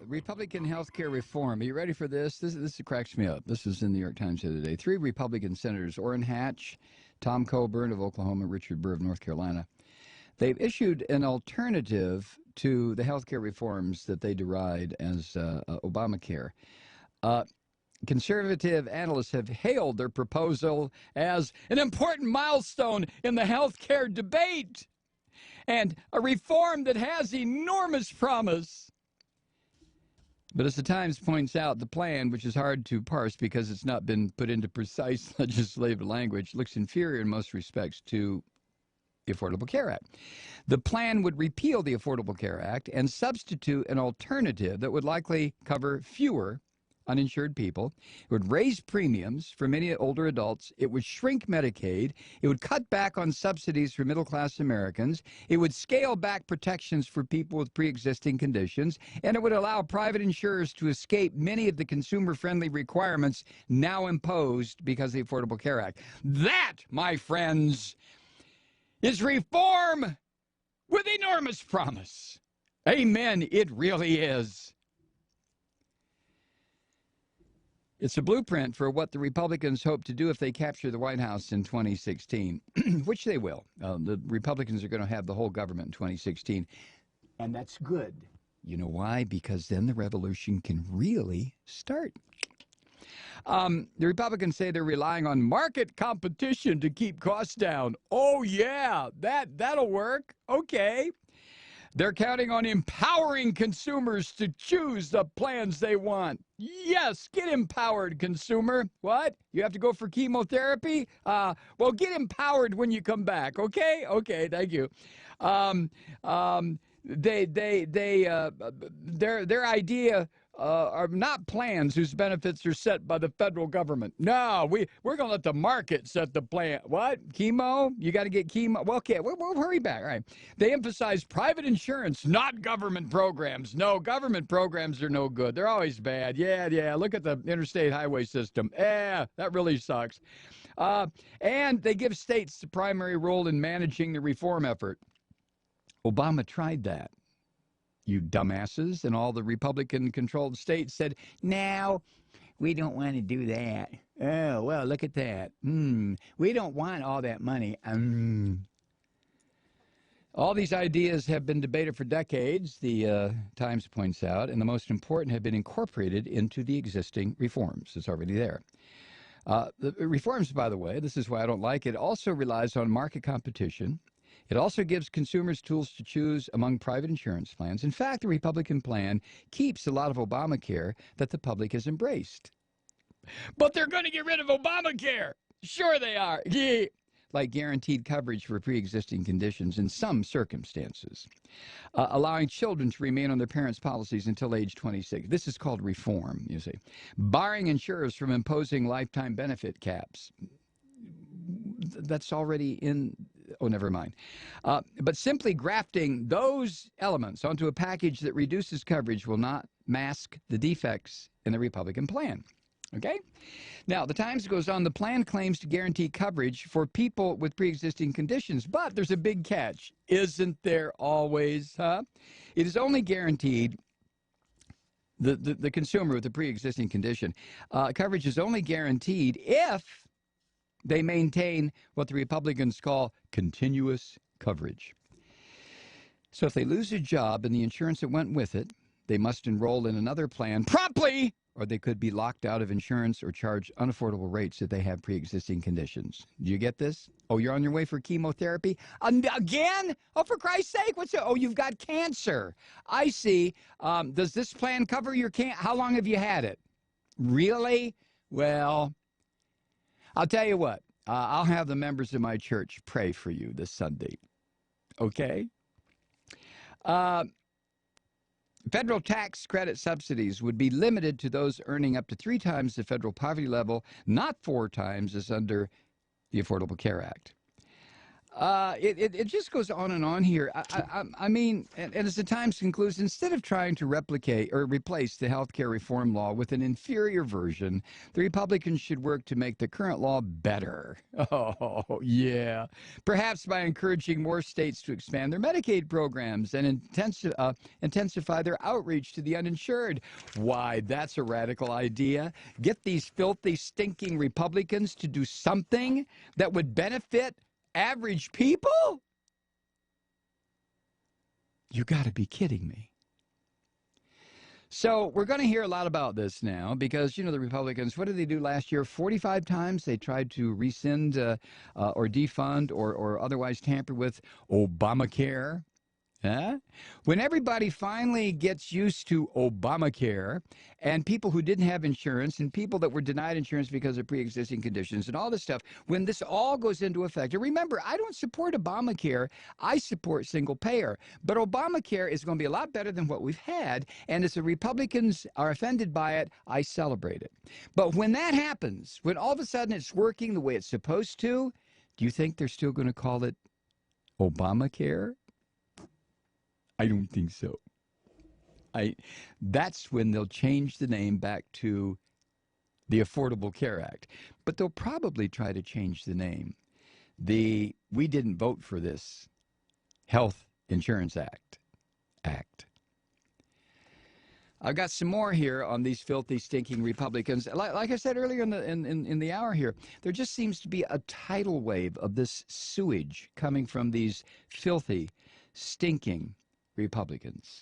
Republican health care reform. Are you ready for this? This cracks me up. This was in the New York Times the other day. 3 Republican senators, Orrin Hatch, Tom Coburn of Oklahoma, Richard Burr of North Carolina, they've issued an alternative to the health care reforms that they deride as Obamacare. Conservative analysts have hailed their proposal as an important milestone in the health care debate and a reform that has enormous promise. But as the Times points out, the plan, which is hard to parse because it's not been put into precise legislative language, looks inferior in most respects to the Affordable Care Act. The plan would repeal the Affordable Care Act and substitute an alternative that would likely cover fewer uninsured people. It would raise premiums for many older adults. It would shrink Medicaid. It would cut back on subsidies for middle-class Americans. It would scale back protections for people with pre-existing conditions. And it would allow private insurers to escape many of the consumer-friendly requirements now imposed because of the Affordable Care Act. That, my friends, is reform with enormous promise. Amen. It really is. It's a blueprint for what the Republicans hope to do if they capture the White House in 2016, which they will. The Republicans are going to have the whole government in 2016, and that's good. You know why? Because then the revolution can really start. The Republicans say they're relying on market competition to keep costs down. Oh, yeah, that'll work. Okay. They're counting on empowering consumers to choose the plans they want. Yes, get empowered, consumer. What? You have to go for chemotherapy? Well, get empowered when you come back, okay? Okay, thank you. Their idea are not plans whose benefits are set by the federal government. No, we're going to let the market set the plan. What? Chemo? You got to get chemo? Well, okay, we'll hurry back. All right. They emphasize private insurance, not government programs. No, government programs are no good. They're always bad. Yeah. Look at the interstate highway system. That really sucks. And they give states the primary role in managing the reform effort. Obama tried that. You dumbasses, and all the Republican-controlled states said, no, we don't want to do that. Oh, well, look at that. We don't want all that money. All these ideas have been debated for decades, the Times points out, and the most important have been incorporated into the existing reforms. It's already there. The reforms, by the way, this is why I don't like it, also relies on market competition. It also gives consumers tools to choose among private insurance plans. In fact, the Republican plan keeps a lot of Obamacare that the public has embraced. But they're going to get rid of Obamacare. Sure they are. Yeah. Like guaranteed coverage for pre-existing conditions in some circumstances. Allowing children to remain on their parents' policies until age 26. This is called reform, you see. Barring insurers from imposing lifetime benefit caps. That's already in... Oh, never mind. But simply grafting those elements onto a package that reduces coverage will not mask the defects in the Republican plan. Okay? Now, the Times goes on, the plan claims to guarantee coverage for people with pre-existing conditions, but there's a big catch. Isn't there always, huh? It is only guaranteed the consumer with a pre-existing condition. Coverage is only guaranteed if they maintain what the Republicans call continuous coverage. So if they lose a job and the insurance that went with it, they must enroll in another plan promptly, or they could be locked out of insurance or charged unaffordable rates if they have pre-existing conditions. Do you get this? Oh, you're on your way for chemotherapy? Again? Oh, for Christ's sake, what's it? Oh, you've got cancer. I see. Does this plan cover your cancer? How long have you had it? Really? Well... I'll tell you what, I'll have the members of my church pray for you this Sunday, okay? Federal tax credit subsidies would be limited to those earning up to 3 times the federal poverty level, not 4 times as under the Affordable Care Act. It just goes on and on here. I mean, and as the Times concludes, instead of trying to replicate or replace the health care reform law with an inferior version, the Republicans should work to make the current law better. Oh, yeah. Perhaps by encouraging more states to expand their Medicaid programs and intensify their outreach to the uninsured. Why, that's a radical idea. Get these filthy, stinking Republicans to do something that would benefit average people? You got to be kidding me. So we're going to hear a lot about this now because, the Republicans, what did they do last year? 45 times they tried to rescind or defund or otherwise tamper with Obamacare. Huh? When everybody finally gets used to Obamacare and people who didn't have insurance and people that were denied insurance because of pre-existing conditions and all this stuff, when this all goes into effect, and remember, I don't support Obamacare, I support single payer, but Obamacare is going to be a lot better than what we've had, and as the Republicans are offended by it, I celebrate it. But when that happens, when all of a sudden it's working the way it's supposed to, do you think they're still going to call it Obamacare? I don't think so. That's when they'll change the name back to the Affordable Care Act. But they'll probably try to change the name. We didn't vote for this Health Insurance Act. I've got some more here on these filthy, stinking Republicans. Like I said earlier in the hour here, there just seems to be a tidal wave of this sewage coming from these filthy, stinking Republicans.